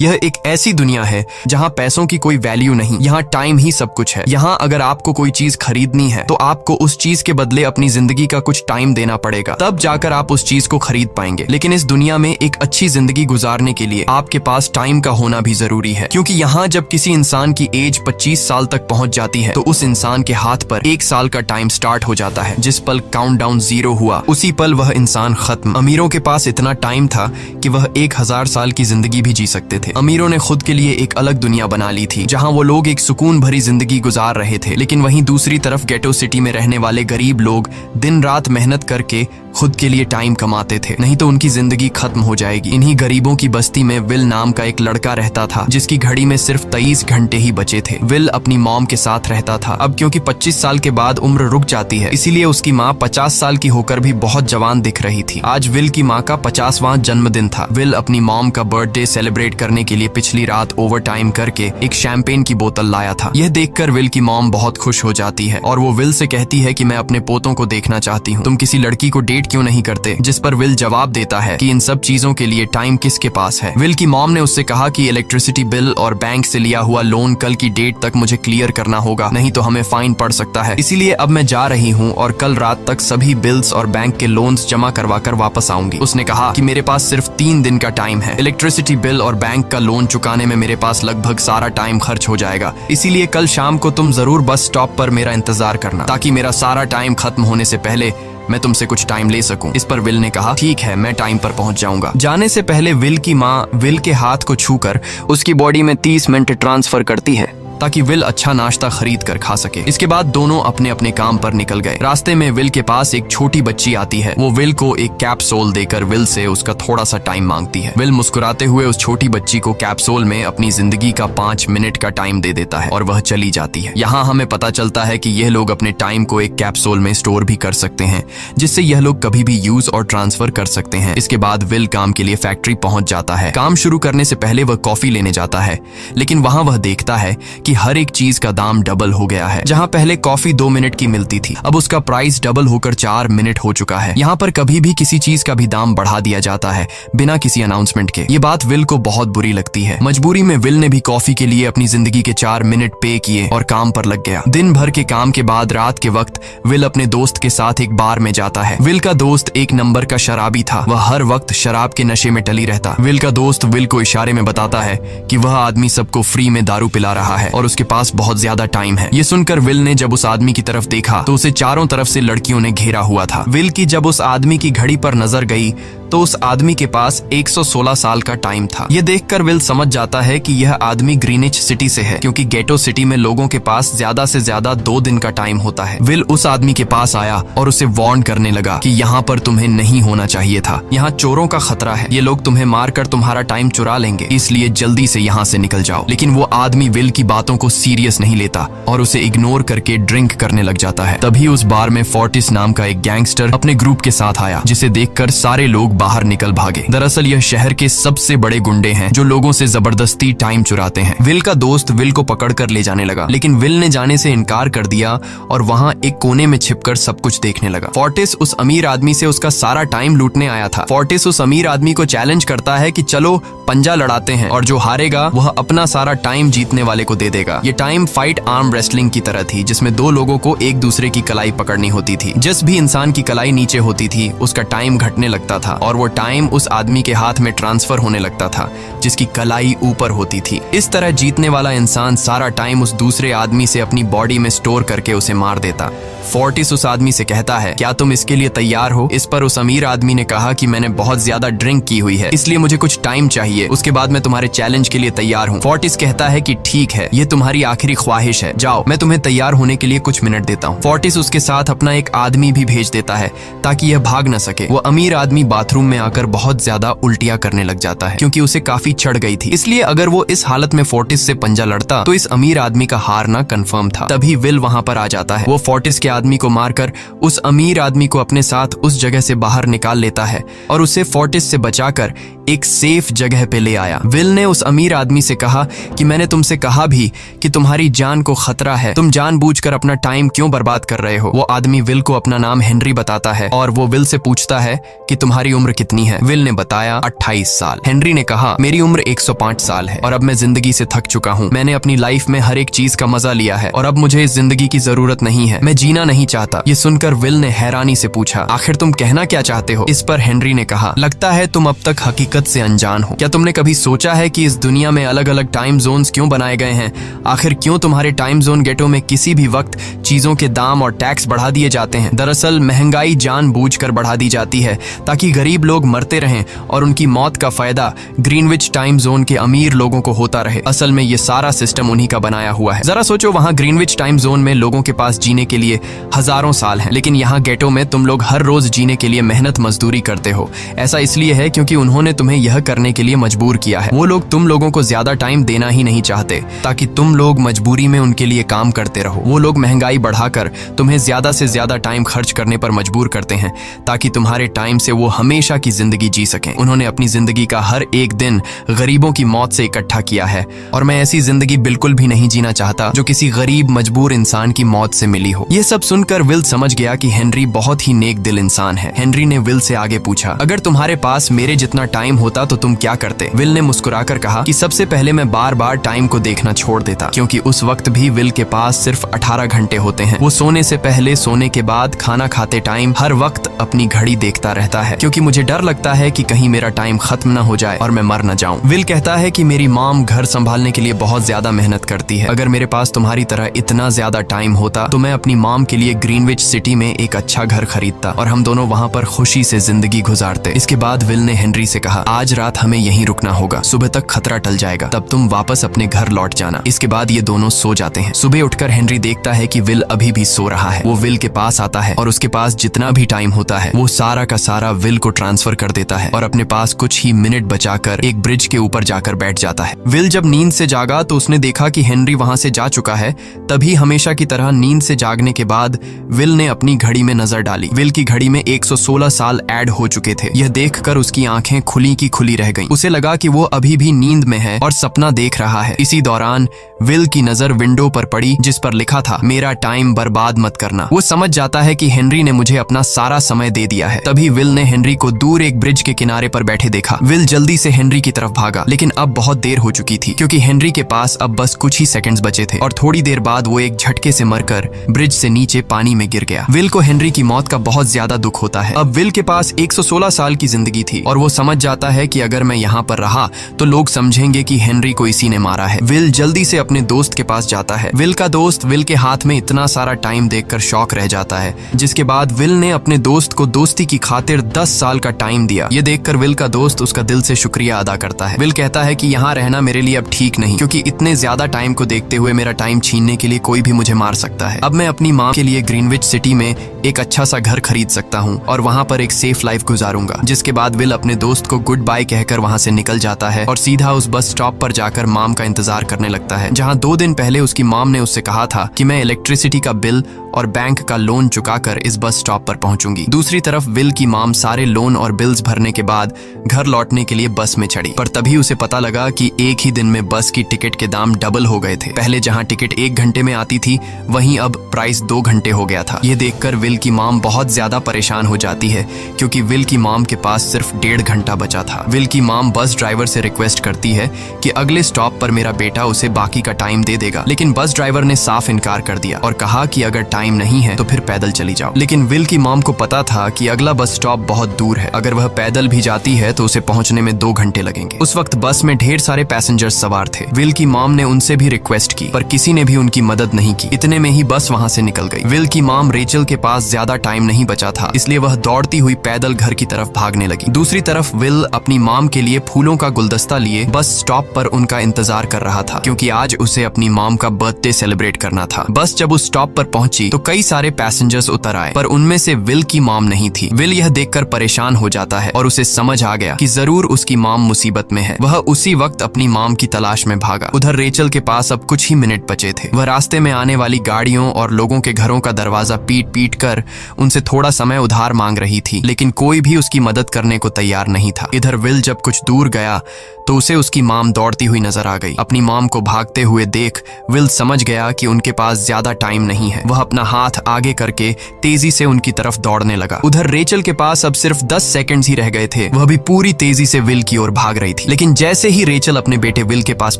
यह एक ऐसी दुनिया है जहाँ पैसों की कोई वैल्यू नहीं, यहाँ टाइम ही सब कुछ है। यहाँ अगर आपको कोई चीज खरीदनी है तो आपको उस चीज के बदले अपनी जिंदगी का कुछ टाइम देना पड़ेगा, तब जाकर आप उस चीज को खरीद पाएंगे। लेकिन इस दुनिया में एक अच्छी जिंदगी गुजारने के लिए आपके पास टाइम का होना भी जरूरी है, क्योंकि यहाँ जब किसी इंसान की एज 25 साल तक पहुंच जाती है तो उस इंसान के हाथ पर 1 साल का टाइम स्टार्ट हो जाता है। जिस पल काउंटडाउन 0 हुआ उसी पल वह इंसान खत्म। अमीरों के पास इतना टाइम था कि वह 1000 साल की जिंदगी भी जी सकते थे। अमीरों ने खुद के लिए एक अलग दुनिया बना ली थी जहां वो लोग एक सुकून भरी जिंदगी गुजार रहे थे, लेकिन वहीं दूसरी तरफ गेटो सिटी में रहने वाले गरीब लोग दिन रात मेहनत करके खुद के लिए टाइम कमाते थे, नहीं तो उनकी जिंदगी खत्म हो जाएगी। इन्हीं गरीबों की बस्ती में विल नाम का एक लड़का रहता था जिसकी घड़ी में सिर्फ 23 घंटे ही बचे थे। विल अपनी मॉम के साथ रहता था। अब क्योंकि 25 साल के बाद उम्र रुक जाती है, इसीलिए उसकी माँ 50 साल की होकर भी बहुत जवान दिख रही थी। आज विल की माँ का 50वां जन्मदिन था। विल अपनी मॉम का बर्थडे सेलिब्रेट करने के लिए पिछली रात ओवर टाइम करके एक शैंपेन की बोतल लाया था। यह देखकर विल की मॉम बहुत खुश हो जाती है और वो विल से कहती है कि मैं अपने पोतों को देखना चाहती हूँ, तुम किसी लड़की को डेट क्यों नहीं करते? जिस पर विल जवाब देता है कि इन सब चीजों के लिए टाइम किसके पास है। विल की मॉम ने उससे कहा कि इलेक्ट्रिसिटी बिल और बैंक से लिया हुआ लोन कल की डेट तक मुझे क्लियर करना होगा, नहीं तो हमें फाइन पड़ सकता है। इसीलिए अब मैं जा रही हूँ और कल रात तक सभी बिल्स और बैंक के लोन्स जमा करवा कर वापस आऊंगी। उसने कहा कि मेरे पास सिर्फ 3 दिन का टाइम है। इलेक्ट्रिसिटी बिल और बैंक का लोन चुकाने में मेरे पास लगभग सारा टाइम खर्च हो जाएगा, इसीलिए कल शाम को तुम जरूर बस स्टॉप पर मेरा इंतजार करना, ताकि मेरा सारा टाइम खत्म होने से पहले मैं तुमसे कुछ टाइम ले सकूं। इस पर विल ने कहा ठीक है, मैं टाइम पर पहुंच जाऊंगा। जाने से पहले विल की माँ विल के हाथ को छूकर उसकी बॉडी में 30 मिनट ट्रांसफर करती है ताकि विल अच्छा नाश्ता खरीद कर खा सके। इसके बाद दोनों अपने अपने काम पर निकल गए। रास्ते में विल के पास एक छोटी बच्ची आती है। वो विल को एक कैप्सूल देकर विल से उसका थोड़ा सा टाइम मांगती है। विल मुस्कुराते हुए उस छोटी बच्ची को कैप्सूल में अपनी जिंदगी का 5 मिनट का टाइम दे देता है और वह चली जाती है। यहाँ हमें पता चलता है कि यह लोग अपने टाइम को एक कैप्सूल में स्टोर भी कर सकते हैं, जिससे यह लोग कभी भी यूज और ट्रांसफर कर सकते हैं। इसके बाद विल काम के लिए फैक्ट्री पहुंच जाता है। काम शुरू करने से पहले वह कॉफी लेने जाता है, लेकिन वहां वह देखता है कि हर एक चीज का दाम डबल हो गया है। जहां पहले कॉफी 2 मिनट की मिलती थी, अब उसका प्राइस डबल होकर 4 मिनट हो चुका है। यहाँ पर कभी भी किसी चीज का भी दाम बढ़ा दिया जाता है बिना किसी अनाउंसमेंट के। ये बात विल को बहुत बुरी लगती है। मजबूरी में विल ने भी कॉफी के लिए अपनी जिंदगी के 4 मिनट पे किए और काम पर लग गया। दिन भर के काम के बाद रात के वक्त विल अपने दोस्त के साथ एक बार में जाता है। विल का दोस्त एक नंबर का शराबी था। वह हर वक्त शराब के नशे में टली रहता। विल का दोस्त विल को इशारे में बताता है कि वह आदमी सबको फ्री में दारू पिला रहा है और उसके पास बहुत ज्यादा टाइम है। ये सुनकर विल ने जब उस आदमी की तरफ देखा तो उसे चारों तरफ से लड़कियों ने घेरा हुआ था। विल की जब उस आदमी की घड़ी पर नजर गई तो उस आदमी के पास 116 साल का टाइम था। ये देखकर विल समझ जाता है कि यह आदमी ग्रीनिच सिटी से है, क्योंकि गेटो सिटी में लोगों के पास ज्यादा से ज्यादा 2 दिन का टाइम होता है। विल उस आदमी के पास आया और उसे वार्न करने लगा कि यहाँ पर तुम्हें नहीं होना चाहिए था। यहाँ चोरों का खतरा है, ये लोग तुम्हें मारकर तुम्हारा टाइम चुरा लेंगे, इसलिए जल्दी से यहाँ से निकल जाओ। लेकिन वो आदमी विल की बातों को सीरियस नहीं लेता और उसे इग्नोर करके ड्रिंक करने लग जाता है। तभी उस बार में फोर्टिस नाम का एक गैंगस्टर अपने ग्रुप के साथ आया, जिसे देखकर सारे लोग बाहर निकल भागे। दरअसल यह शहर के सबसे बड़े गुंडे हैं जो लोगों से जबरदस्ती टाइम चुराते हैं। विल का दोस्त विल को पकड़कर ले जाने लगा, लेकिन विल ने जाने से इनकार कर दिया और वहां एक कोने में छिपकर सब कुछ देखने लगा। फोर्टिस उस अमीर आदमी से उसका सारा टाइम लूटने आया था। फोर्टिस उस अमीर आदमी को चैलेंज करता है कि चलो पंजा लड़ाते हैं और जो हारेगा वह अपना सारा टाइम जीतने वाले को दे देगा। ये टाइम फाइट आर्म रेसलिंग की तरह थी, जिसमें 2 लोगों को एक दूसरे की कलाई पकड़नी होती थी। जिस भी इंसान की कलाई नीचे होती थी उसका टाइम घटने लगता था और वो टाइम उस आदमी के हाथ में ट्रांसफर होने लगता था जिसकी कलाई ऊपर होती थी। इस तरह जीतने वाला इंसान सारा टाइम उस दूसरे आदमी से अपनी बॉडी में स्टोर करके उसे मार देता। फोर्टिस उस आदमी से कहता है, क्या तुम इसके लिए तैयार हो? इस पर उस अमीर आदमी ने कहा कि मैंने बहुत ज्यादा ड्रिंक की हुई है, इसलिए मुझे कुछ टाइम चाहिए, उसके बाद मैं तुम्हारे चैलेंज के लिए तैयार हूँ। फोर्टिस कहता है कि ठीक है, ये तुम्हारी आखिरी ख्वाहिश है, जाओ, मैं तुम्हें तैयार होने के लिए कुछ मिनट देता हूँ। फोर्टिस उसके साथ अपना एक आदमी भी भेज देता है ताकि यह भाग न सके। वो अमीर आदमी बाथरूम में आकर बहुत ज्यादा उल्टियां करने लग जाता है, क्योंकि उसे काफी चढ़ गई थी। इसलिए अगर वो इस हालत में फोर्टिस से पंजा लड़ता तो इस अमीर आदमी का हारना कंफर्म था। तभी विल वहां पर आ जाता है। वो फोर्टिस के आदमी को मारकर उस अमीर आदमी को अपने साथ उस जगह से बाहर निकाल लेता है और उसे फोर्टिस से बचाकर एक सेफ जगह पे ले आया। विल ने उस अमीर आदमी से कहा कि मैंने तुमसे कहा भी कि तुम्हारी जान को खतरा है, तुम जानबूझकर अपना टाइम क्यों बर्बाद कर रहे हो। वो आदमी विल को अपना नाम हेनरी बताता है और वो विल से पूछता है कि तुम्हारी उम्र कितनी है। विल ने बताया 28 साल। हेनरी ने कहा मेरी उम्र 105 साल है और अब मैं जिंदगी से थक चुका हूँ। मैंने अपनी लाइफ में हर एक चीज का मजा लिया है और अब मुझे इस जिंदगी की जरूरत नहीं है, मैं जीना नहीं चाहता। ये सुनकर विल ने हैरानी से पूछा आखिर तुम कहना क्या चाहते हो। इस पर हेनरी ने कहा लगता है तुम अब तक हकीकत से अनजान हो। क्या तुमने कभी सोचा है कि इस दुनिया में अलग अलग टाइम जोन्स क्यों बनाए गए हैं? आखिर क्यों तुम्हारे टाइम जोन गेटो में किसी भी वक्त चीजों के दाम और टैक्स बढ़ा दिए जाते हैं? दरअसल महंगाई जानबूझकर बढ़ा दी जाती है ताकि गरीब लोग मरते रहें और उनकी मौत का फायदा ग्रीनविच टाइम जोन के अमीर लोगों को होता रहे। असल में ये सारा सिस्टम उन्हीं का बनाया हुआ है। जरा सोचो, वहाँ ग्रीनविच टाइम जोन में लोगों के पास जीने के लिए हजारों साल हैं, लेकिन यहाँ गेटो में तुम लोग हर रोज जीने के लिए मेहनत मजदूरी करते हो। ऐसा इसलिए है क्योंकि उन्होंने तुम्हें यह करने के लिए मजबूर किया है। वो लोग तुम लोगों को ज्यादा टाइम देना ही नहीं चाहते ताकि तुम लोग मजबूरी में उनके लिए काम करते रहो। वो लोग महंगाई बढ़ाकर तुम्हें ज्यादा से ज्यादा टाइम खर्च करने पर मजबूर करते हैं ताकि तुम्हारे टाइम से वो हमेशा की जिंदगी जी सकें। उन्होंने अपनी जिंदगी का हर एक दिन गरीबों की मौत से इकट्ठा किया है और मैं ऐसी जिंदगी बिल्कुल भी नहीं जीना चाहता जो किसी गरीब मजबूर इंसान की मौत से मिली हो। ये सब सुनकर विल समझ गया कि हेनरी बहुत ही नेक दिल इंसान है। हेनरी ने विल से आगे पूछा अगर तुम्हारे पास मेरे जितना टाइम होता तो तुम क्या करते? विल ने मुस्कुराकर कहा कि सबसे पहले मैं बार बार टाइम को देखना छोड़ देता, क्योंकि उस वक्त भी विल के पास सिर्फ 18 घंटे होते हैं। वो सोने से पहले, सोने के बाद, खाना खाते टाइम हर वक्त अपनी घड़ी देखता रहता है क्योंकि मुझे डर लगता है कि कहीं मेरा टाइम खत्म न हो जाए और मैं मर न जाऊं। विल कहता है कि मेरी मॉम घर संभालने के लिए बहुत ज्यादा मेहनत करती है। अगर मेरे पास तुम्हारी तरह इतना ज्यादा टाइम होता तो मैं अपनी मॉम के लिए ग्रीनविच सिटी में एक अच्छा घर खरीदता और हम दोनों वहाँ पर खुशी से जिंदगी गुजारते। इसके बाद विल ने हेनरी से कहा आज रात हमें यहीं रुकना होगा, सुबह तक खतरा टल जाएगा, तब तुम वापस अपने घर लौट जाना। इसके बाद ये दोनों सो जाते हैं। सुबह उठकर हेनरी देखता है कि विल अभी भी सो रहा है। वो विल के पास आता है और उसके पास जितना भी टाइम होता है वो सारा का सारा विल को ट्रांसफर कर देता है और अपने पास कुछ ही मिनट बचाकर एक ब्रिज के ऊपर जाकर बैठ जाता है। विल जब नींद से जागा तो उसने देखा कि हेनरी वहां से जा चुका है। तभी हमेशा की तरह नींद से जागने के बाद विल ने अपनी घड़ी में नजर डाली। विल की घड़ी में 116 साल ऐड हो चुके थे। यह देखकर उसकी आंखें खुली की खुली रह गईं। उसे लगा कि वो अभी भी नींद में है और सपना देख रहा है। इसी दौरान विल की नजर विंडो पर पड़ी जिस पर लिखा था मेरा टाइम बर्बाद मत करना। वो समझ जाता है कि हेनरी ने मुझे अपना सारा समय दे दिया है। तभी विल ने हेनरी को दूर एक ब्रिज के किनारे पर बैठे देखा। विल जल्दी से हेनरी की तरफ भागा, लेकिन अब बहुत देर हो चुकी थी क्योंकि हेनरी के पास अब बस कुछ ही सेकंड्स बचे थे और थोड़ी देर बाद वो एक झटके से मरकर ब्रिज से नीचे पानी में गिर गया। विल को हेनरी की मौत का बहुत ज्यादा दुख होता है। अब विल के पास 116 साल की जिंदगी थी और वो समझ जाता है कि अगर मैं यहाँ पर रहा तो लोग समझेंगे कि हेनरी को इसी ने मारा है। विल जल्दी से अपने दोस्त के पास जाता है। विल का दोस्त विल के हाथ में इतना सारा टाइम देखकर शॉक रह जाता है, जिसके बाद विल ने अपने दोस्त को दोस्ती की खातिर 10 साल का टाइम दिया। ये देखकर विल का दोस्त उसका दिल से शुक्रिया अदा करता है। विल कहता है कि यहाँ रहना मेरे लिए अब ठीक नहीं, क्योंकि इतने ज्यादा टाइम को देखते हुए मेरा टाइम छीनने के लिए कोई भी मुझे मार सकता है। अब मैं अपनी माँ के लिए ग्रीनविच सिटी में एक अच्छा सा घर खरीद सकता हूँ और वहाँ पर एक सेफ लाइफ गुजारूंगा। जिसके बाद विल अपने दोस्त को गुड बाय कहकर वहाँ से निकल जाता है और सीधा उस बस स्टॉप पर जाकर मॉम का इंतजार करने लगता है, जहाँ 2 दिन पहले उसकी मॉम ने उससे कहा था कि मैं इलेक्ट्रिसिटी का बिल और बैंक का लोन चुकाकर इस बस स्टॉप पर पहुंचूंगी। दूसरी तरफ विल की मॉम सारे लोन और बिल्स भरने के बाद घर लौटने के लिए बस में चढ़ी, पर तभी उसे पता लगा कि एक ही दिन में बस की टिकट के दाम डबल हो गए थे। पहले जहां टिकट 1 घंटे में आती थी वहीं अब प्राइस 2 घंटे हो गया था। ये देखकर विल की मॉम बहुत ज्यादा परेशान हो जाती है क्योंकि विल की मॉम के पास सिर्फ 1.5 घंटा बचा था। विल की मॉम बस ड्राइवर से रिक्वेस्ट करती है कि अगले स्टॉप पर मेरा बेटा उसे बाकी का टाइम दे देगा, लेकिन बस ड्राइवर ने साफ इनकार कर दिया और कहा कि अगर टाइम नहीं है तो फिर पैदल चली जाओ। लेकिन विल की मॉम को पता था कि अगला बस स्टॉप बहुत दूर है, अगर वह पैदल भी जाती है तो उसे पहुंचने में 2 घंटे लगेंगे। उस वक्त बस में ढेर सारे पैसेंजर्स सवार थे। विल की मॉम ने उनसे भी रिक्वेस्ट की पर किसी ने भी उनकी मदद नहीं की। इतने में ही बस वहां से निकल गई। विल की मॉम रेचल के पास पास ज्यादा टाइम नहीं बचा था, इसलिए वह दौड़ती हुई पैदल घर की तरफ भागने लगी। दूसरी तरफ विल अपनी मॉम के लिए फूलों का गुलदस्ता लिए बस स्टॉप पर उनका इंतजार कर रहा था, क्योंकि आज उसे अपनी मॉम का बर्थडे सेलिब्रेट करना था। बस जब उस स्टॉप पर पहुंची तो कई सारे पैसेंजर्स उतर आए, पर उनमें से विल की मॉम नहीं थी। विल यह देखकर परेशान हो जाता है और उसे समझ आ गया कि जरूर उसकी मॉम मुसीबत में है। वह उसी वक्त अपनी मॉम की तलाश में भागा। उधर रेचल के पास अब कुछ ही मिनट बचे थे। वह रास्ते में आने वाली गाड़ियों और लोगों के घरों का दरवाजा पीट पीट कर उनसे थोड़ा समय उधार मांग रही थी, लेकिन कोई भी उसकी मदद करने को तैयार नहीं था। इधर विल जब कुछ दूर गया तो उसे उसकी मॉम दौड़ती हुई नजर आ गई। अपनी मॉम को भागते हुए देख विल समझ गया कि उनके पास ज्यादा टाइम नहीं है। वह अपना हाथ आगे करके तेजी से उनकी तरफ दौड़ने लगा। उधर रेचल के पास अब सिर्फ 10 सेकंड्स ही रह गए थे। वह भी पूरी तेजी से विल की ओर भाग रही थी, लेकिन जैसे ही रेचल अपने बेटे विल के पास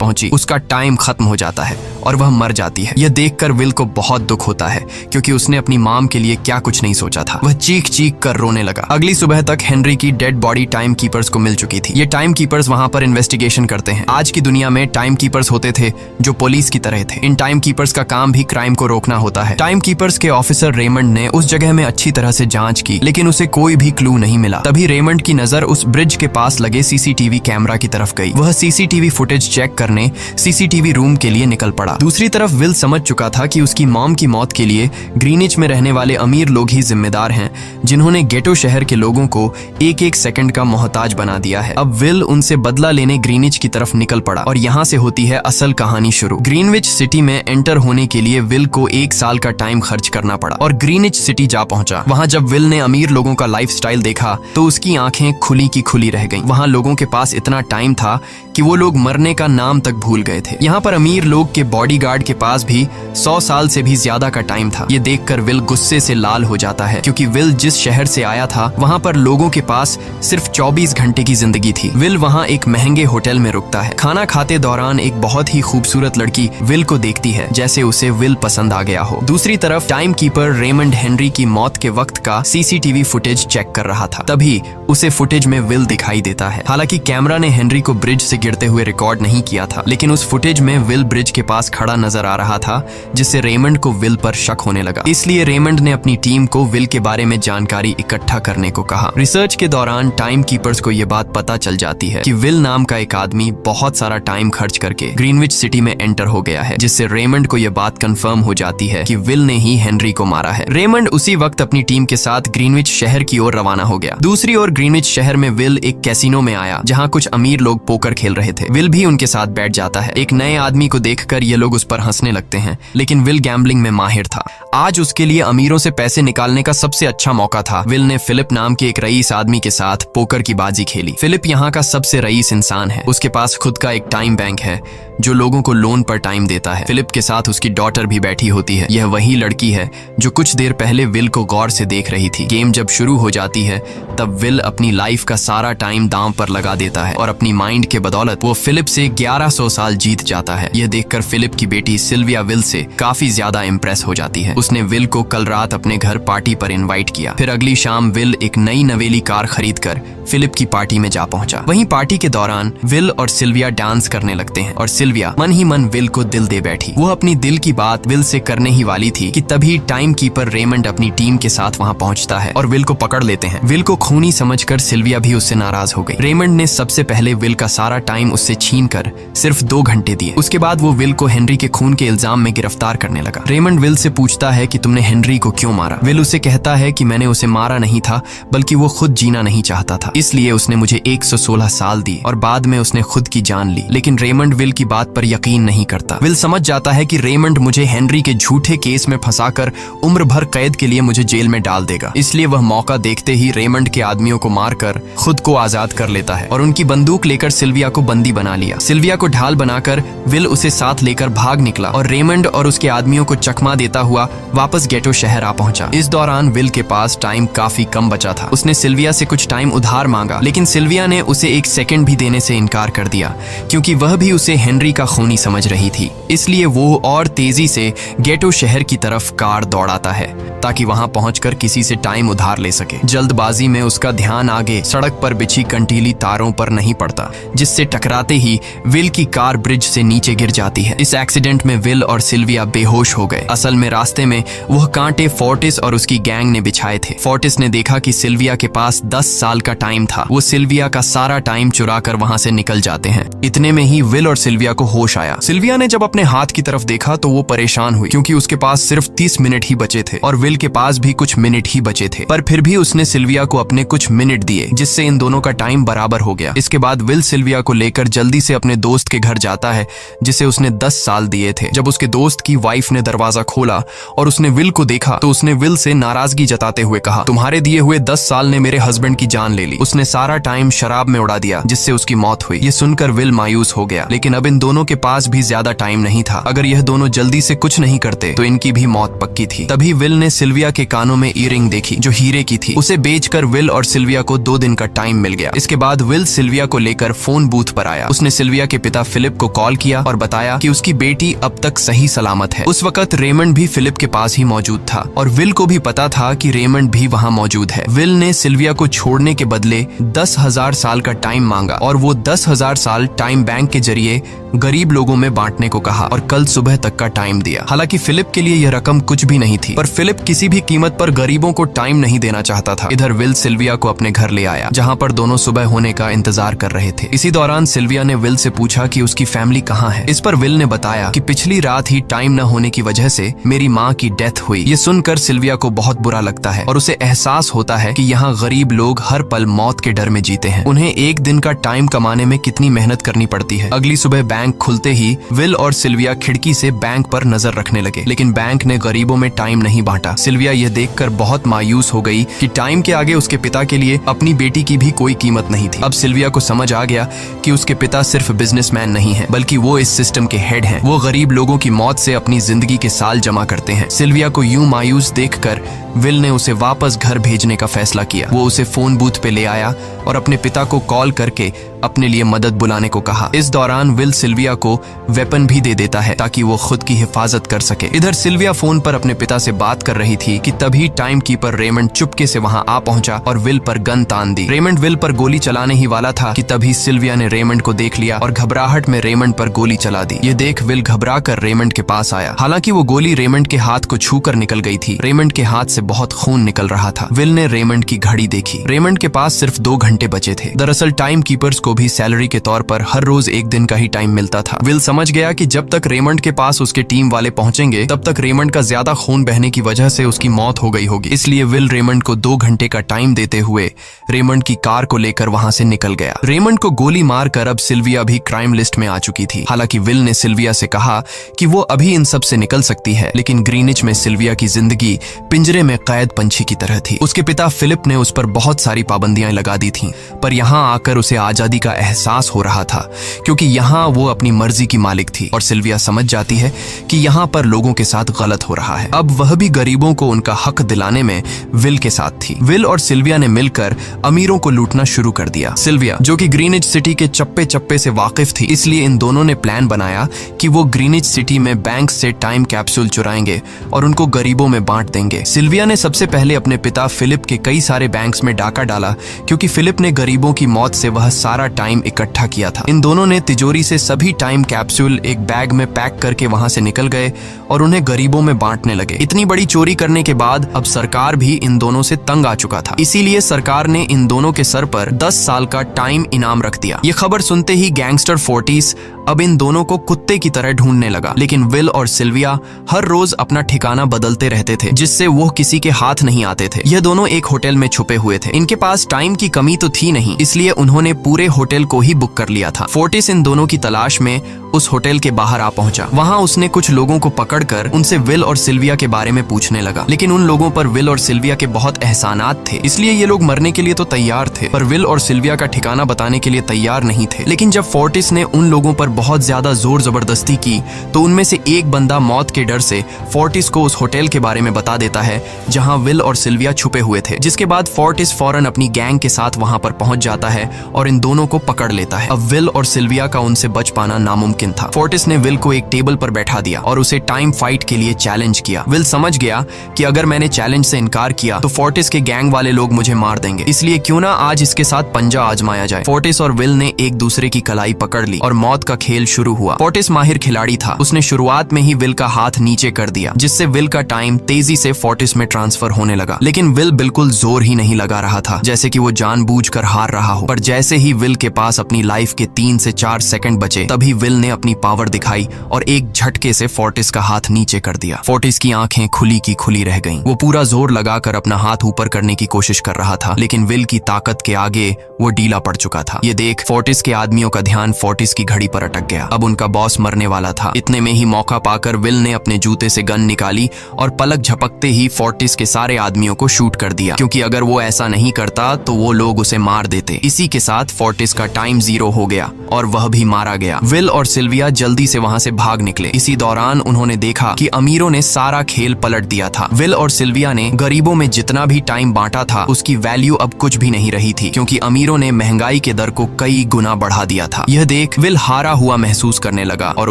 पहुंची, उसका टाइम खत्म हो जाता है और वह मर जाती है। यह देखकर विल को बहुत दुख होता है, क्योंकि उसने अपनी मॉम के लिए क्या कुछ नहीं सोचा था। वह चीख चीख कर रोने लगा। अगली सुबह तक हेनरी की डेड बॉडी टाइम कीपर्स को मिल चुकी थी। ये टाइम कीपर्स वहां पर इन्वेस्टिगेशन करते हैं। आज की दुनिया में टाइम कीपर्स होते थे जो पुलिस की तरह थे। इन टाइम कीपर्स का काम भी क्राइम को रोकना होता है। टाइम कीपर्स के ऑफिसर रेमंड ने उस जगह में अच्छी तरह से जांच की, लेकिन उसे कोई भी क्लू नहीं मिला। तभी रेमंड की नजर उस ब्रिज के पास लगे सीसीटीवी कैमरा की तरफ गई। वह सीसीटीवी फुटेज चेक करने सीसीटीवी रूम के लिए निकल पड़ा। दूसरी तरफ विल समझ चुका था कि उसकी मॉम की मौत के लिए ग्रीनिच में रहने वाले अमीर लोग ही जिम्मेदार हैं, जिन्होंने गेटो शहर के लोगों को एक एक सेकंड का मोहताज बना दिया है। अब विल उनसे बदला लेने ग्रीनिच की तरफ निकल पड़ा और यहाँ से होती है असल कहानी शुरू। ग्रीनविच सिटी में एंटर होने के लिए विल को 1 साल का टाइम खर्च करना पड़ा और ग्रीनिच सिटी जा पहुंचा। वहाँ जब विल ने अमीर लोगों का लाइफस्टाइल देखा तो उसकी आंखें खुली की खुली रह गईं। वहाँ लोगों के पास इतना टाइम था कि वो लोग मरने का नाम तक भूल गए थे। यहाँ पर अमीर लोग के बॉडीगार्ड के पास भी 100 साल से भी ज्यादा का टाइम था। ये देखकर विल गुस्से से लाल हो जाता है, क्योंकि विल जिस शहर से आया था वहाँ पर लोगों के पास सिर्फ 24 घंटे की जिंदगी थी। विल वहाँ एक महंगे होटल में रुकता है। खाना खाते दौरान एक बहुत ही खूबसूरत लड़की विल को देखती है, जैसे उसे विल पसंद आ गया हो। दूसरी तरफ टाइम कीपर रेमंड हेनरी की मौत के वक्त का सीसीटीवी फुटेज चेक कर रहा था। तभी उसे फुटेज में विल दिखाई देता है। हालांकि कैमरा ने हेनरी को ब्रिज से गिरते हुए रिकॉर्ड नहीं किया था, लेकिन उस फुटेज में विल ब्रिज के पास खड़ा नजर आ रहा था, जिससे रेमंड को विल पर शक होने लगा। इसलिए रेमंड ने अपनी टीम को विल के बारे में जानकारी इकट्ठा करने को कहा। रिसर्च के दौरान टाइम कीपर्स को यह बात पता चल जाती है कि विल नाम का एक आदमी बहुत सारा टाइम खर्च करके ग्रीनविच सिटी में एंटर हो गया है, जिससे रेमंड को यह बात कंफर्म हो जाती है कि विल ने ही हेनरी को मारा है। रेमंड उसी वक्त अपनी टीम के साथ ग्रीनविच शहर की ओर रवाना हो गया। दूसरी ओर ग्रीनविच शहर में विल एक कैसीनो में आया, जहाँ कुछ अमीर लोग पोकर खेल रहे थे। विल भी उनके साथ बैठ जाता है। एक नए आदमी को देखकर ये लोग उस पर हंसने लगते हैं, लेकिन विल गैम्बलिंग में माहिर था। आज उसके लिए अमीरों से पैसे निकालने का सबसे अच्छा मौका था। विल ने फिलिप नाम के एक रईस आदमी के साथ पोकर की बाजी खेली। फिलिप यहाँ का सबसे रईस इंसान है। उसके पास खुद का एक टाइम बैंक है जो लोगों को लोन पर टाइम देता है। फिलिप के साथ उसकी डॉटर भी बैठी होती है। यह वही लड़की है जो कुछ देर पहले विल को गौर से देख रही थी। गेम जब शुरू हो जाती है तब विल अपनी लाइफ का सारा टाइम दांव पर लगा देता है और अपनी माइंड के बदौलत वो फिलिप से 1100 साल जीत जाता है। यह देखकर फिलिप की बेटी सिल्विया विल से काफी ज्यादा इम्प्रेस हो जाती है। उसने विल को कल रात अपने घर पार्टी पर इनवाइट किया। फिर अगली शाम विल एक नई नवेली कार खरीदकर फिलिप की पार्टी में जा पहुंचा। वहीं पार्टी के दौरान विल और सिल्विया डांस करने लगते हैं और सिल्विया मन ही मन विल को दिल दे बैठी। वो अपनी दिल की बात विल से करने ही वाली थी कि तभी टाइम कीपर रेमंड अपनी टीम के साथ वहां पहुंचता है और विल को पकड़ लेते हैं। विल को खूनी समझकर सिल्विया भी उससे नाराज हो गई। रेमंड ने सबसे पहले विल का सारा टाइम उससे छीन कर सिर्फ 2 घंटे दिए। उसके बाद वो विल को हेनरी के खून के इल्जाम में गिरफ्तार करने लगा। रेमंड विल से पूछता है कि तुमने हेनरी को क्यों मारा। विल उसे कहता है कि मैंने उसे मारा नहीं था, बल्कि वो खुद जीना नहीं चाहता था, इसलिए उसने मुझे 116 साल दिए और बाद में उसने खुद की जान ली। लेकिन रेमंड विल की बात पर यकीन नहीं करता। विल समझ जाता है कि रेमंड मुझे हेनरी के झूठे केस में फंसाकर उम्र भर कैद के लिए मुझे जेल में डाल देगा। इसलिए वह मौका देखते ही रेमंड के आदमियों को मारकर खुद को आजाद कर लेता है और उनकी बंदूक लेकर सिल्विया को बंदी बना लिया। सिल्विया को ढाल बनाकर विल उसे साथ लेकर भाग निकला और रेमंड और उसके आदमियों को चकमा देता हुआ वापस गेटो शहर आ पहुंचा। इस दौरान विल के पास टाइम काफी कम बचा था। उसने सिल्विया से कुछ टाइम उधार मांगा, लेकिन सिल्विया ने उसे 1 सेकंड भी देने से इनकार कर दिया, क्योंकि वह भी उसे हेनरी का खूनी समझ रही थी। इसलिए वो और तेजी से गेटो शहर की तरफ कार दौड़ाता है ताकि वहां पहुंचकर किसी से टाइम उधार ले सके। जल्दबाजी में उसका ध्यान आगे सड़क पर बिछी कंटीली तारों पर नहीं पड़ता, जिससे टकराते ही विल की कार ब्रिज से नीचे गिर जाती है। इस एक्सीडेंट में विल और सिल्विया बेहोश हो गए। असल में रास्ते में वह कांटे फोर्टिस और उसकी गैंग ने बिछाए थे। फोर्टिस ने देखा कि सिल्विया के पास 10 साल का टाइम था। वो सिल्विया का सारा टाइम चुरा कर वहां से निकल जाते हैं। इतने में ही विल और सिल्विया को होश आया। सिल्विया ने जब अपने हाथ की तरफ देखा तो वो परेशान हुई, क्योंकि उसके पास सिर्फ 30 मिनट ही बचे थे और विल के पास भी कुछ मिनट ही बचे थे। पर फिर भी उसने सिल्विया को अपने कुछ मिनट दिए, जिससे इन दोनों का टाइम बराबर हो गया। इसके बाद विल सिल्विया को लेकर जल्दी से अपने दोस्त के घर जाता है, जिसे उसने 10 साल दिए थे। जब उसके दोस्त की वाइफ ने दरवाजा खोला और उसने विल को देखा तो उसने विल से नाराजगी जताते हुए कहा, तुम्हारे दिए हुए 10 साल ने मेरे हस्बैंड की जान ले ली। उसने सारा टाइम शराब में उड़ा दिया, जिससे उसकी मौत हुई। ये सुनकर विल मायूस हो गया, लेकिन अब इन दोनों के पास भी ज्यादा टाइम नहीं था। अगर यह दोनों जल्दी से कुछ नहीं करते तो इनकी भी मौत पक्की थी। तभी विल ने सिल्विया के कानों में ईयरिंग देखी, जो हीरे की थी। उसे बेचकर विल और सिल्विया को 2 दिन का टाइम मिल गया। इसके बाद विल सिल्विया को लेकर फोन बूथ पर आया। उसने सिल्विया के पिता फिलिप को कॉल किया और बताया कि उसकी बेटी अब तक सही सलामत है। उस वक्त रेमंड भी फिलिप के पास ही मौजूद था और विल को भी पता था कि रेमंड भी वहाँ मौजूद है। विल ने सिल्विया को छोड़ने के बदले 10,000 साल का टाइम मांगा और वो 10,000 साल टाइम बैंक के जरिए गरीब लोगों में बांटने को कहा और कल सुबह तक का टाइम दिया। हालांकि फिलिप के लिए यह रकम कुछ भी नहीं थी, पर फिलिप किसी भी कीमत पर गरीबों को टाइम नहीं देना चाहता था। इधर विल सिल्विया को अपने घर ले आया, जहाँ पर दोनों सुबह होने का इंतजार कर रहे थे। इसी दौरान सिल्विया ने विल से पूछा कि उसकी फैमिली कहाँ है। इस पर विल ने बताया कि पिछली रात ही टाइम न होने की वजह से मेरी माँ की डेथ हुई। ये सुनकर सिल्विया को बहुत बुरा लगता है और उसे एहसास होता है कि यहाँ गरीब लोग हर पल मौत के डर में जीते हैं। उन्हें एक दिन का टाइम कमाने में कितनी मेहनत करनी पड़ती है। अगली सुबह बैंक खुलते ही विल और सिल्विया खिड़की से बैंक पर नजर रखने लगे, लेकिन बैंक ने गरीबों में टाइम नहीं बांटा। सिल्विया यह देखकर बहुत मायूस हो गई कि टाइम के आगे उसके पिता के लिए अपनी बेटी की भी कोई कीमत नहीं थी। अब सिल्विया को समझ आ गया कि उसके पिता सिर्फ बिजनेसमैन नहीं है, बल्कि वो इस सिस्टम के हेड हैं। वो गरीब लोगों की मौत से अपनी जिंदगी के साल जमा करते हैं। सिल्विया को यूं मायूस देखकर विल ने उसे वापस घर भेजने का फैसला किया। वो उसे फोन बूथ पे ले आया और अपने पिता को कॉल करके अपने लिए मदद बुलाने को कहा। इस दौरान विल सिल्विया को वेपन भी दे देता है ताकि वो खुद की हिफाजत कर सके। इधर सिल्विया फोन पर अपने पिता से बात कर रही थी कि तभी टाइम कीपर रेमंड चुपके से वहां आ पहुंचा और विल पर गन तान दी। रेमंड विल पर गोली चलाने ही वाला था कि तभी सिल्विया ने रेमंड को देख लिया और घबराहट में रेमंड पर गोली चला दी। ये देख विल घबरा कर रेमंड के पास आया। हालांकि वो गोली रेमंड के हाथ को छू कर निकल गई थी। रेमंड के हाथ से बहुत खून निकल रहा था। विल ने रेमंड की घड़ी देखी। रेमंड के पास सिर्फ 2 घंटे बचे थे। दरअसल टाइम कीपर्स को भी सैलरी के तौर पर हर रोज 1 दिन का ही टाइम मिलता था। विल समझ गया कि जब तक रेमंड के पास उसके टीम वाले पहुंचेंगे तब तक रेमंड का ज्यादा खून बहने की वजह से उसकी मौत हो गई होगी। इसलिए विल रेमंड को 2 घंटे का टाइम देते हुए रेमंड की कार को लेकर वहां से निकल गया। रेमंड को गोली मारकर अब सिल्विया भी क्राइम लिस्ट में आ चुकी थी। हालांकि विल ने सिल्विया से कहा कि वो अभी इन सब से निकल सकती है, लेकिन ग्रीनिच में सिल्विया की जिंदगी पिंजरे में कैद पंछी की तरह थी। उसके पिता फिलिप ने उस पर बहुत सारी पाबंदियां लगा दी थीं, पर यहाँ आकर उसे आजादी का एहसास हो रहा था, क्योंकि यहाँ वो अपनी मर्जी की मालिक थी। और सिल्विया समझ जाती है कि यहाँ पर लोगों के साथ गलत हो रहा है। अब वह भी गरीबों को उनका हक दिलाने में विल के साथ थी। विल और सिल्विया ने मिलकर अमीरों को लूटना शुरू कर दिया। सिल्विया, जो कि ग्रीनिच सिटी के चप्पे चप्पे से वाकिफ थी, इसलिए इन दोनों ने प्लान बनाया कि वो ग्रीनिच सिटी में बैंक से टाइम कैप्सूल चुराएंगे और उनको गरीबों में बांट देंगे। सिल्विया ने सबसे पहले अपने पिता फिलिप के कई सारे बैंक्स में डाका डाला, क्योंकि फिलिप ने गरीबों की मौत से वह सारा टाइम इकट्ठा किया था। इन दोनों ने तिजोरी से सभी टाइम कैप्सूल एक बैग में पैक करके वहां से निकल गए और उन्हें गरीबों में बांटने लगे। इतनी बड़ी चोरी करने के बाद अब सरकार भी इन दोनों से तंग आ चुका था। इसीलिए सरकार ने इन दोनों के सर पर 10 साल का टाइम इनाम रख दिया। ये खबर सुनते ही गैंगस्टर फोर्टिस अब इन दोनों को कुत्ते की तरह ढूंढने लगा। लेकिन विल और सिल्विया हर रोज अपना ठिकाना बदलते रहते थे, जिससे वो किसी के हाथ नहीं आते थे। यह दोनों एक होटल में छुपे हुए थे। इनके पास टाइम की कमी तो थी नहीं, इसलिए उन्होंने पूरे होटल को ही बुक कर लिया था। फोर्टिस इन दोनों की तलाश में उस होटल के बाहर आ पहुंचा। वहां उसने कुछ लोगों को पकड़कर उनसे विल और सिल्विया के बारे में पूछने लगा, लेकिन उन लोगों पर विल और सिल्विया के बहुत एहसानात थे, इसलिए ये लोग मरने के लिए तो तैयार थे, पर विल और सिल्विया का ठिकाना बताने के लिए तैयार नहीं थे। लेकिन जब फोर्टिस ने उन लोगों पर बहुत ज्यादा जोर जबरदस्ती की तो उनमें से एक बंदा मौत के डर से फोर्टिस को उस होटल के बारे में बता देता है जहां विल और सिल्विया छुपे हुए थे, जिसके बाद फोर्टिस फौरन अपनी गैंग के साथ वहां पर पहुंच जाता है और इन दोनों को पकड़ लेता है। अब विल और सिल्विया का उनसे बच पाना नामुमकिन था। फोर्टिस ने विल को एक टेबल पर बैठा दिया और उसे टाइम फाइट के लिए चैलेंज किया। विल समझ गया कि अगर मैंने चैलेंज से इनकार किया तो फोर्टिस के गैंग वाले लोग मुझे मार देंगे, इसलिए क्यों ना आज इसके साथ पंजा आजमाया जाए। फोर्टिस और विल ने एक दूसरे की कलाई पकड़ ली और मौत का खेल शुरू हुआ। फोर्टिस माहिर खिलाड़ी था, उसने शुरुआत में ही विल का हाथ नीचे कर दिया, जिससे विल का टाइम तेजी से फोर्टिस में ट्रांसफर होने लगा। लेकिन विल बिल्कुल जोर ही नहीं लगा रहा था, जैसे कि वो जानबूझकर हार रहा हो। पर जैसे ही विल के पास अपनी लाइफ के 3 से 4 सेकंड बचे, तभी विल ने अपनी पावर दिखाई और एक झटके से फोर्टिस का हाथ नीचे कर दिया। फोर्टिस की आंखें खुली की खुली रह गईं। वो पूरा जोर लगाकर अपना हाथ ऊपर करने की कोशिश कर रहा था, लेकिन विल की ताकत के आगे वो ढीला पड़ चुका था। ये देख फोर्टिस के आदमियों का ध्यान फोर्टिस की घड़ी पर अटक गया। अब उनका बॉस मरने वाला था। इतने में ही मौका पाकर विल ने अपने जूते से गन निकाली और पलक झपकते ही फोर्टिस के सारे आदमियों को शूट कर दिया, क्योंकि अगर वो ऐसा नहीं करता तो वो लोग उसे मार देते। इसी के साथ फोर्टिस का टाइम 0 हो गया और वह भी मारा गया। विल और सिल्विया जल्दी से वहां से भाग निकले। इसी दौरान उन्होंने देखा कि अमीरों ने सारा खेल पलट दिया था। विल और सिल्विया ने गरीबों में जितना भी टाइम बांटा था उसकी वैल्यू अब कुछ भी नहीं रही थी, क्योंकि अमीरों ने महंगाई के दर को कई गुना बढ़ा दिया था। यह देख विल हारा हुआ महसूस करने लगा और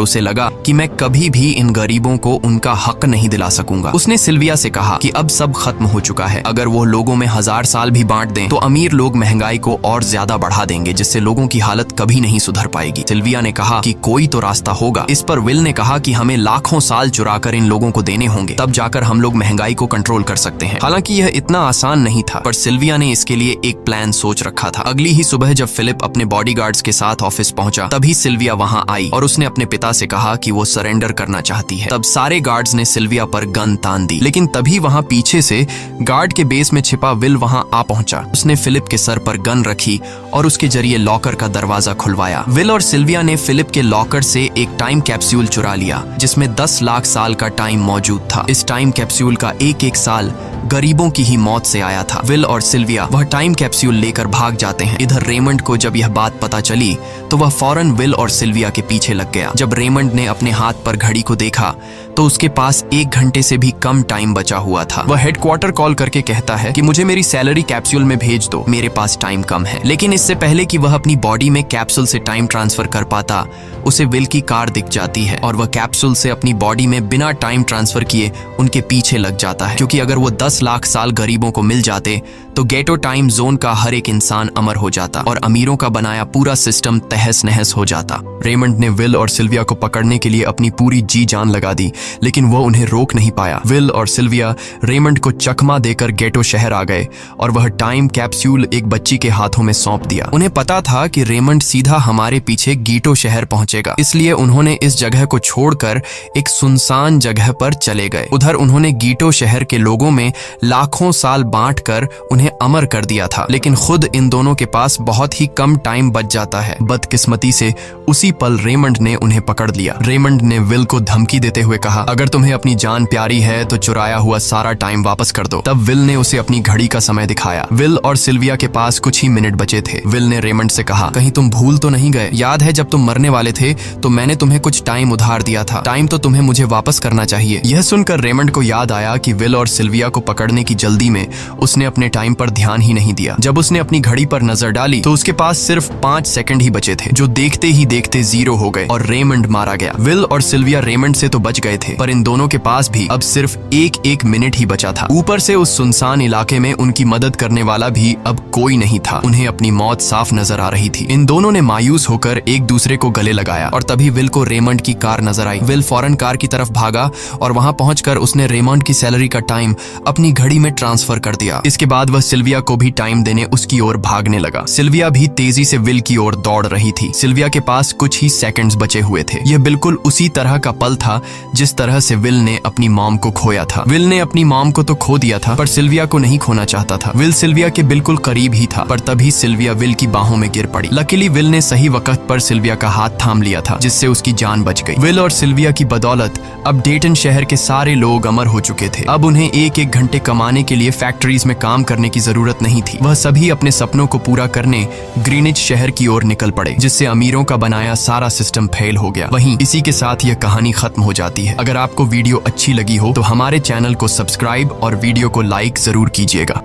उसे लगा कि मैं कभी भी इन गरीबों को उनका हक नहीं दिला सकूंगा। उसने सिल्विया से कहा कि अब सब खत्म हो चुका है, अगर वो लोगों में 1000 साल भी बांट दें तो अमीर लोग महंगाई को और ज्यादा बढ़ा देंगे, जिससे लोगों की हालत कभी नहीं सुधर पाएगी। सिल्विया ने कहा कि कोई तो रास्ता होगा। इस पर विल ने कहा कि हमें लाखों साल चुराकर इन लोगों को देने होंगे, तब जाकर हम लोग महंगाई को कंट्रोल कर सकते हैं। हालांकि यह इतना आसान नहीं था, पर सिल्विया ने इसके लिए एक प्लान सोच रखा था। अगली ही सुबह जब फिलिप अपने बॉडीगार्ड्स के साथ ऑफिस पहुंचा, तभी सिल्विया वहां आई और उसने अपने पिता से कहा कि वो सरेंडर करना चाहती है। तब सारे गार्ड्स ने सिल्विया पर गन तान दी, लेकिन तभी वहां पीछे से गार्ड के बेस में छिपा विल वहां आ पहुंचा। उसने फिलिप के सर पर गन रखी और उसके जरिए लॉकर का दरवाजा खुलवाया। विल और सिल्विया ने फिलिप के लॉकर से एक टाइम कैप्सूल चुरा लिया, जिसमें 10 लाख साल का टाइम मौजूद था। इस टाइम कैप्सूल का एक साल गरीबों की ही मौत से आया था। विल और सिल्विया वह टाइम कैप्सूल लेकर भाग जाते हैं। इधर रेमंड को जब यह बात पता चली तो वह फौरन विल और सिल्विया के पीछे लग गया। जब रेमंड ने अपने हाथ पर घड़ी को देखा तो उसके पास 1 घंटे से भी कम टाइम बचा हुआ था। वह हेडक्वार्टर कॉल करके कहता है कि मुझे मेरी सैलरी कैप्सूल में भेज दो, मेरे पास टाइम कम है। लेकिन इससे पहले कि वह अपनी बॉडी में कैप्सूल से टाइम ट्रांसफर कर पाता, उसे विल की कार दिख जाती है और वह कैप्सूल से अपनी बॉडी में बिना टाइम ट्रांसफर किए उनके पीछे लग जाता है, क्योंकि अगर वो 10 लाख साल गरीबों को मिल जाते तो गेटो टाइम जोन का हर एक इंसान अमर हो जाता और अमीरों का बनाया पूरा सिस्टम तहस नहस हो जाता। रेमंड ने विल और सिल्विया को पकड़ने के लिए अपनी पूरी जी जान लगा दी, लेकिन वो उन्हें रोक नहीं पाया। विल और सिल्विया रेमंड को चकमा देकर गेटो शहर आ गए और वह टाइम कैप्सूल एक बच्ची के हाथों में सौंप दिया। उन्हें पता था कि रेमंड सीधा हमारे पीछे गीटो शहर पहुंचेगा, इसलिए उन्होंने इस जगह को छोड़कर एक सुनसान जगह पर चले गए। उधर उन्होंने गीटो शहर के लोगों में लाखों साल बांटकर उन्हें अमर कर दिया था, लेकिन खुद इन दोनों के पास बहुत ही कम टाइम बच जाता है। बदकिस्मती से उसी पल रेमंड ने उन्हें पकड़ लिया। रेमंड ने विल को धमकी देते हुए कहा, अगर तुम्हें अपनी जान प्यारी है तो चुराया हुआ सारा टाइम वापस कर दो। तब विल ने उसे अपनी घड़ी का समय दिखाया। विल और सिल्विया के पास कुछ ही मिनट बचे थे। विल ने रेमंड से कहा, कहीं तुम भूल तो नहीं गए? याद है जब तुम मरने वाले थे तो मैंने तुम्हें कुछ टाइम उधार दिया था, टाइम तो तुम्हें मुझे वापस करना चाहिए। यह सुनकर रेमंड को याद आया कि विल और सिल्विया को पकड़ने की जल्दी में उसने अपने टाइम पर ध्यान ही नहीं दिया। जब उसने अपनी घड़ी पर नजर डाली तो उसके पास सिर्फ 5 सेकंड ही बचे थे, जो देखते ही देखते 0 हो गए और रेमंड मारा गया। विल और सिल्विया रेमंड से तो बच गए थे, पर इन दोनों के पास भी अब सिर्फ एक मिनट ही बचा था। ऊपर से उस सुनसान इलाके में उनकी मदद करने वाला भी अब कोई नहीं था। उन्हें अपनी मौत साफ नजर आ रही थी। इन दोनों ने मायूस होकर एक दूसरे को गले लगाया और तभी विल को रेमंड की कार नजर आई। विल फौरन कार की तरफ भागा और वहां पहुंचकर उसने रेमंड की सैलरी का टाइम अपनी घड़ी में ट्रांसफर कर दिया। इसके बाद वह सिल्विया को भी टाइम देने उसकी ओर भागने लगा। सिल्विया भी तेजी से विल की ओर दौड़ रही थी। सिल्विया के पास कुछ ही सेकंड्स बचे हुए थे। यह बिल्कुल उसी तरह का पल था जिस तरह से विल ने अपनी मॉम को खोया था। विल ने अपनी मॉम को तो खो दिया था, पर सिल्विया को नहीं खोना चाहता था। विल सिल्विया के बिल्कुल करीब ही था, पर तभी सिल्विया विल की बाहों में गिर पड़ी। लकीली विल ने सही वक्त पर सिल्विया का हाथ थाम लिया था, जिससे उसकी जान बच गई। विल और सिल्विया की बदौलत अब डेटन शहर के सारे लोग अमर हो चुके थे। अब उन्हें 1-1 घंटे कमाने के लिए फैक्ट्रीज में काम करने की जरूरत नहीं थी। वह सभी अपने सपनों को पूरा करने ग्रीनिच शहर की ओर निकल पड़े, जिससे अमीरों का बनाया सारा सिस्टम फेल हो गया। वहीं इसी के साथ यह कहानी खत्म हो जाती है। अगर आपको वीडियो अच्छी लगी हो तो हमारे चैनल को सब्सक्राइब और वीडियो को लाइक जरूर कीजिएगा।